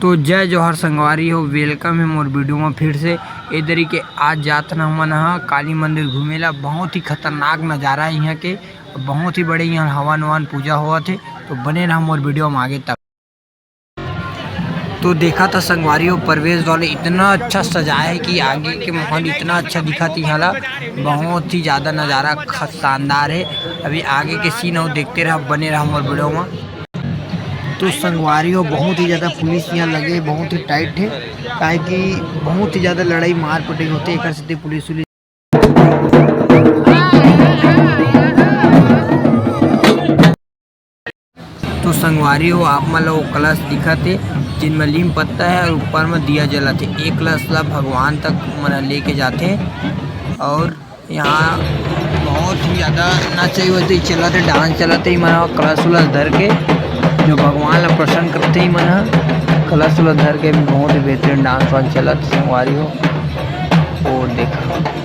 तो जय जौहर संगवारी हो, वेलकम है मोर वीडियो में फिर से। ए तरीके आज जात न हमन ह काली मंदिर घूमेला। बहुत ही खतरनाक नज़ारा है यहाँ के, बहुत ही बड़े यहाँ हवन ववन पूजा हुआ थे। तो बने रहा मोर वीडियो में आगे तक। तो देखा था संगवारी हो, प्रवेश द्वार इतना अच्छा सजाया है कि आगे के माहौल इतना अच्छा दिखा था। यहाँ बहुत ही ज़्यादा नज़ारा शानदार है। अभी आगे के सीन और देखते रहा, बने रहा मोर वीडियो में। तो संगवारी हो बहुत ही ज़्यादा पुलिस यहाँ लगे, बहुत ही टाइट है, काहे कि बहुत ही ज़्यादा लड़ाई मार पिटाई होती है। एक पुलिस उलिस तो संगवारी हो आप मन लो कलश दिखत है, जिनमें नीम पत्ता है और ऊपर में दिया जलत है। एक कलश ला भगवान तक मन लेके जाते हैं। और यहाँ बहुत ही ज़्यादा नाच होती चलत है, डांस चलत है। मन कलश उलस धर के जो भगवान ला प्रसन्न करते ही मन कलश उलस धर के भी बहुत ही बेहतरीन डांस वांस चलत संगवारी हो। और देखा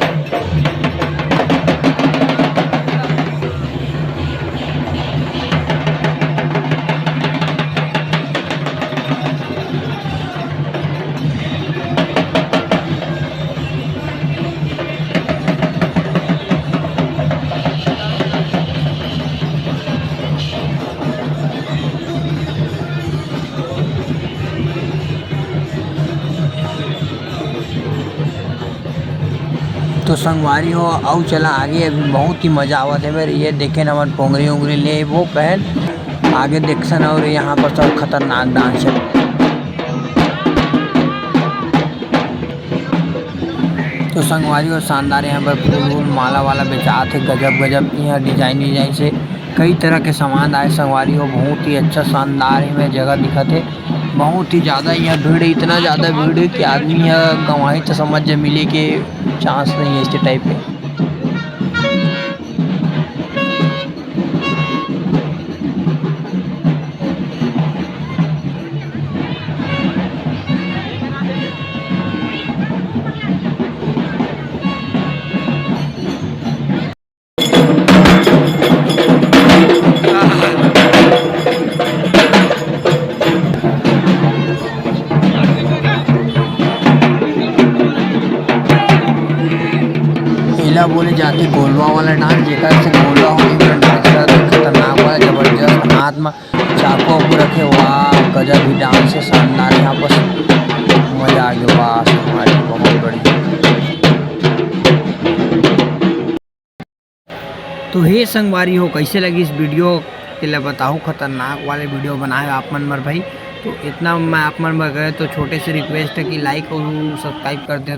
तो संगवारी हो आओ चला आगे, अभी बहुत ही मज़ा आवत है। मेरे ये देखे न हमारे पोंगरी उंगरी ले वो पहन आगे देखसन। और यहाँ पर सब खतरनाक डांस है। तो संगवारी हो शानदार यहाँ पर फूल वूल माला वाला बेचात है। गजब गजब यहाँ डिजाइन से कई तरह के सामान आए संगवारी हो। बहुत ही अच्छा शानदार है जगह दिखत है। बहुत ही ज़्यादा यहाँ भीड़ है, इतना ज़्यादा भीड़ है कि आदमी यहाँ गंवाही तो समझ जा मिले के चांस नहीं है इस टाइप के। बोले जाते गोलवा वाला डांस, जेकर से गोलवा होने डांस करते खतरनाक वाला जबरदस्त, हाथ में चाकू वाकू रखे। वाह गजब ही डांस है, शानदार। यहाँ पर मजा आ गया। वाह हमारी बहुत बढ़िया। तो हे संगवारी हो, कैसे लगी इस वीडियो के लिए बताओ। खतरनाक वाले वीडियो बनाए आप मन मर भाई। तो इतना मैं आप मन मर गए तो छोटे से रिक्वेस्ट है कि लाइक और सब्सक्राइब कर दें।